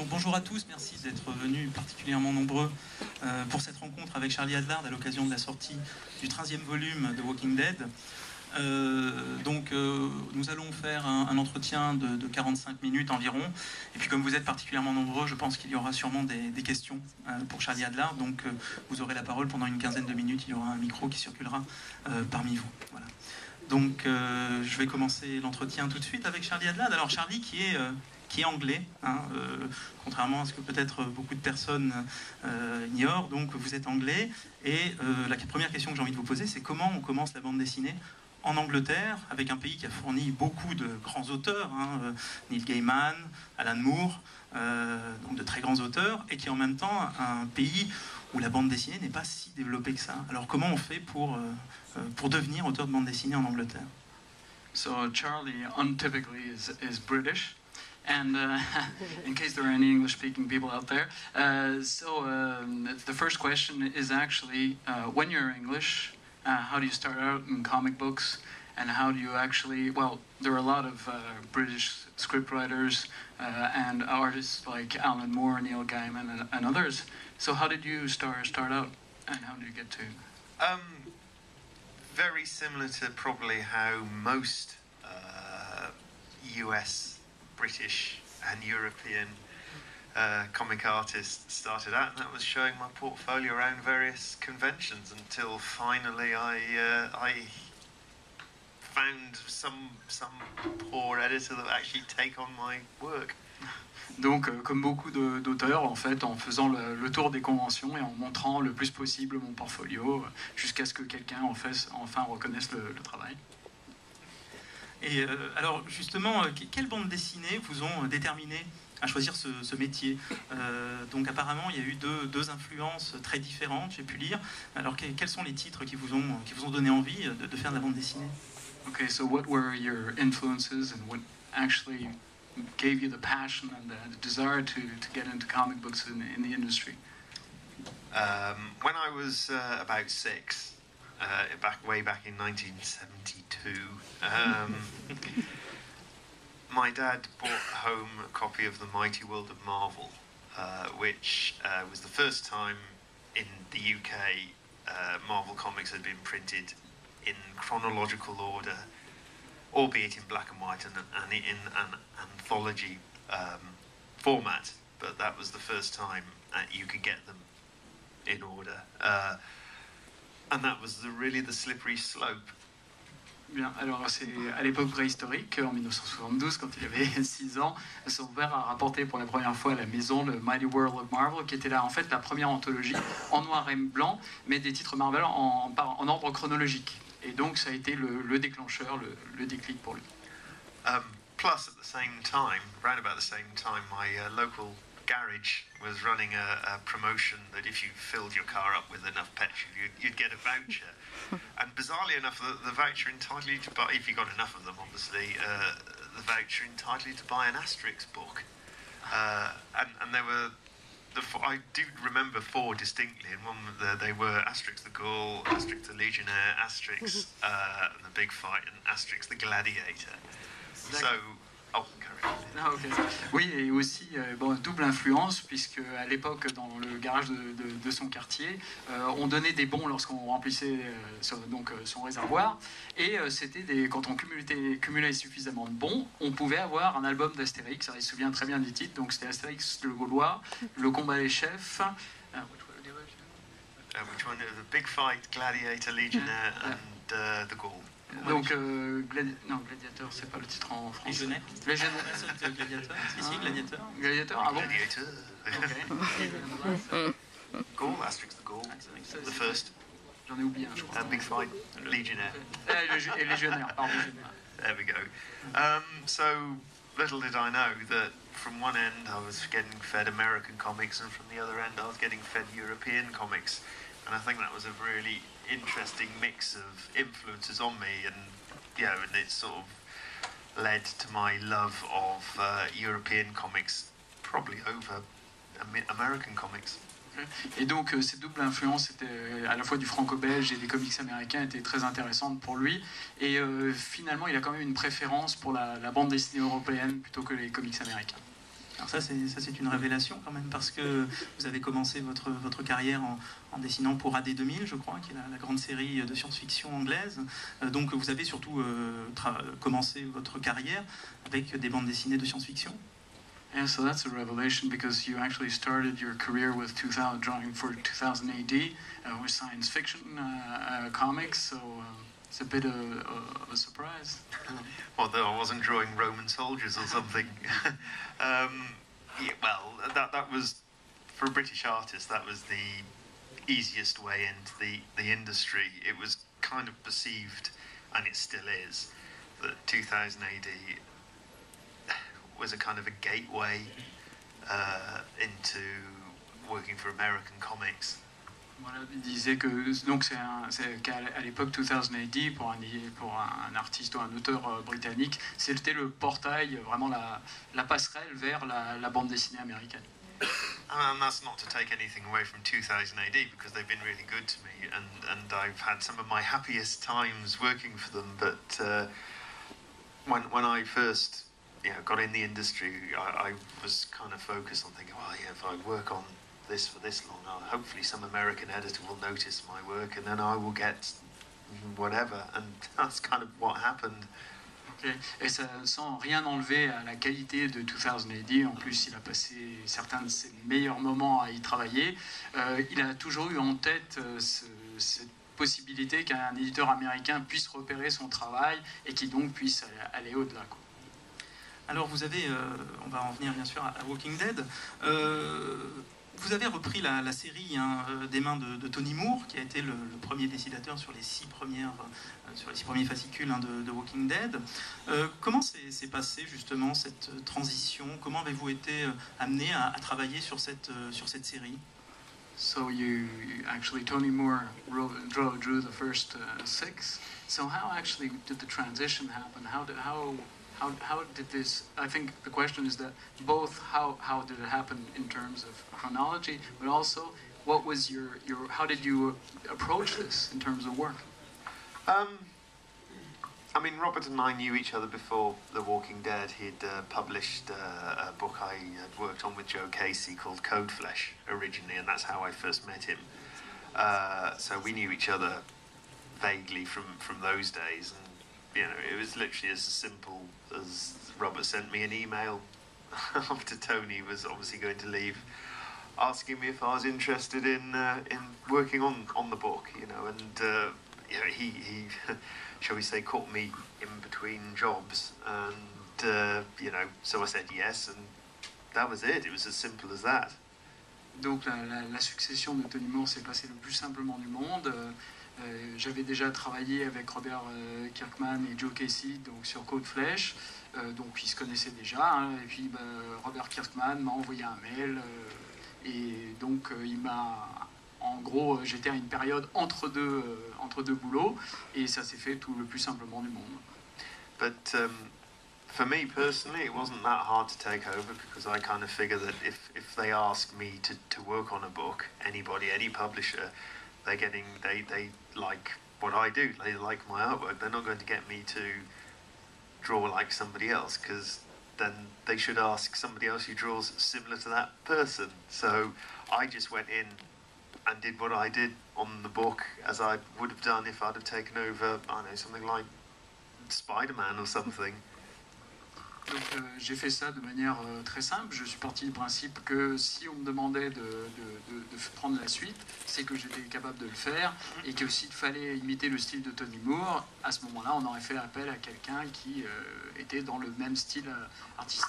Donc bonjour à tous, merci d'être venus particulièrement nombreux pour cette rencontre avec Charlie Adlard à l'occasion de la sortie du 13e volume de Walking Dead. Nous allons faire un entretien de 45 minutes environ. Et puis comme vous êtes particulièrement nombreux, je pense qu'il y aura sûrement des questions pour Charlie Adlard. Donc vous aurez la parole pendant une quinzaine de minutes. Il y aura un micro qui circulera parmi vous. Voilà. Donc je vais commencer l'entretien tout de suite avec Charlie Adlard. Alors Charlie qui est anglais, contrairement à ce que peut-être beaucoup de personnes ignorent. Donc vous êtes anglais. Et la première question que j'ai envie de vous poser, c'est comment on commence la bande dessinée en Angleterre, avec un pays qui a fourni beaucoup de grands auteurs, Neil Gaiman, Alan Moore, donc de très grands auteurs, et qui est en même temps un pays où la bande dessinée n'est pas si développée que ça. Alors comment on fait pour devenir auteur de bande dessinée en Angleterre? So Charlie untypically is British. And in case there are any English-speaking people out there, the first question is actually, when you're English, how do you start out in comic books, and how do you actually, well, there are a lot of British scriptwriters and artists like Alan Moore, Neil Gaiman, and others. So how did you start out, and how did you get to? Very similar to probably how most US, British and European comic artists started out, and that was showing my portfolio around various conventions until finally I found some poor editor that would actually take on my work. Donc, comme beaucoup d'auteurs, en fait, en faisant le tour des conventions et en montrant le plus possible mon portfolio, jusqu'à ce que quelqu'un enfin reconnaisse le travail. Et alors, justement, quelles bandes dessinées vous ont déterminé à choisir ce métier? Donc, apparemment, il y a eu deux influences très différentes, j'ai pu lire. Alors, quels sont les titres qui vous ont donné envie de faire de la bande dessinée? Okay, so what were your influences and what actually gave you the passion and the desire to get into comic books in the industry? When I was about 6, way back in 1972, my dad brought home a copy of The Mighty World of Marvel, which was the first time in the UK Marvel Comics had been printed in chronological order, albeit in black and white and in an anthology format, but that was the first time you could get them in order. And that was really the slippery slope. Bien, alors c'est à l'époque préhistorique, en 1972, quand il avait 6 ans, son père a rapporté pour la première fois à la maison le Mighty World of Marvel, qui était là, en fait, la première anthologie en noir et blanc, mais des titres Marvel en ordre chronologique. Et donc ça a été le déclencheur, le déclic pour lui. Plus, at the same time, around about the same time, my local garage was running a promotion that if you filled your car up with enough petrol, you'd get a voucher. And bizarrely enough, the voucher entitled you to buy, if you got enough of them, obviously, the voucher entitled you to buy an Asterix book. And there were, I do remember 4 distinctly, and one they were Asterix the Gaul, Asterix the Legionnaire, Asterix and the Big Fight, and Asterix the Gladiator. So, Ah, okay. Oui, et aussi double influence, puisque à l'époque, dans le garage de son quartier, on donnait des bons lorsqu'on remplissait son réservoir, et quand on cumulait suffisamment de bons, on pouvait avoir un album d'Astérix. Il se souvient très bien du titre, donc c'était Astérix le Gaulois, le combat des chefs. Which one? The Big Fight, Gladiator, Legionnaire, and the Gaul. Donc, Gladiateur, c'est pas le titre en français. Légionnaire. Gladiateur. Si, Gladiateur. Gladiateur, ah bon? Gladiator. Okay. Gaul, Asterix the Gaul, the first. J'en ai oublié un, je crois. Big Fight, Legionnaire. Et Légionnaire, pardon. There we go. So, little did I know that from one end I was getting fed American comics, and from the other end I was getting fed European comics. And I think that was a really interesting mix of influences on me, and and it sort of led to my love of European comics, probably over American comics. Et donc ces doubles influences étaient à la fois du franco-belge et des comics américains étaient très intéressantes pour lui, et finalement il a quand même une préférence pour la bande dessinée européenne plutôt que les comics américains. Alors ça c'est une révélation quand même, parce que vous avez commencé votre carrière en dessinant pour AD 2000, je crois, qui est la grande série de science-fiction anglaise. Donc vous avez surtout commencé votre carrière avec des bandes dessinées de science-fiction. Yeah, so that's a revelation, because you actually started your career with 2000, drawing for 2000 AD with science fiction comics, so it's a bit of a surprise. Although I wasn't drawing Roman soldiers or something. Yeah, well, that was, for a British artist, that was the easiest way into the industry. It was kind of perceived, and it still is, that 2000 AD was a kind of a gateway into working for American comics. Voilà, il disait que donc qu'à l'époque 2000 AD, pour un artiste ou un auteur britannique, c'était le portail, vraiment la passerelle vers la bande dessinée américaine. And that's not to take anything away from 2000 AD, because they've been really good to me, and I've had some of my happiest times working for them. But when I first got in the industry, I was kind of focused on thinking, well, yeah, if I work on this for this long, hopefully some American editor will notice my work, and then I will get whatever. And that's kind of what happened. Okay. Et ça, sans rien enlever à la qualité de 2000 AD, en plus il a passé certains de ses meilleurs moments à y travailler, il a toujours eu en tête cette possibilité qu'un éditeur américain puisse repérer son travail et qui donc puisse aller au-delà, quoi. Alors vous avez, on va en venir bien sûr à Walking Dead, vous avez repris la série des mains de Tony Moore, qui a été le premier dessinateur sur les 6 premiers fascicules de Walking Dead. Comment s'est passée justement cette transition? Comment avez-vous été amené à travailler sur cette série? So you actually, Tony Moore drew the first 6. So how actually did the transition happen? How did this? I think the question is that both how did it happen in terms of chronology, but also what was your how did you approach this in terms of work? I mean, Robert and I knew each other before The Walking Dead. He'd published a book I had worked on with Joe Casey called Code Flesh originally, and that's how I first met him. So we knew each other vaguely from those days, and it was literally as simple as Robert sent me an email after Tony was obviously going to leave, asking me if I was interested in working on the book, and he shall we say, caught me in between jobs, and so I said yes, and that was it. It was as simple as that. Donc la succession de Tony Moore s'est passée le plus simplement du monde. J'avais déjà travaillé avec Robert Kirkman et Joe Casey donc sur Code Flesh, donc ils se connaissaient déjà, et puis Robert Kirkman m'a envoyé un mail, et donc il m'a, en gros, j'étais à une période entre deux boulots, et ça s'est fait tout le plus simplement du monde. But for me personally, it wasn't that hard to take over, because I kind of figure that if they ask me to work on a book, any publisher, they like what I do, they like my artwork. They're not going to get me to draw like somebody else, because then they should ask somebody else who draws similar to that person. So I just went in and did what I did on the book as I would have done if I'd have taken over, I don't know, something like Spider-Man or something. Donc j'ai fait ça de manière très simple. Je suis parti du principe que si on me demandait de prendre la suite, c'est que j'étais capable de le faire, et que s'il fallait imiter le style de Tony Moore, à ce moment-là, on aurait fait appel à quelqu'un qui était dans le même style artistique.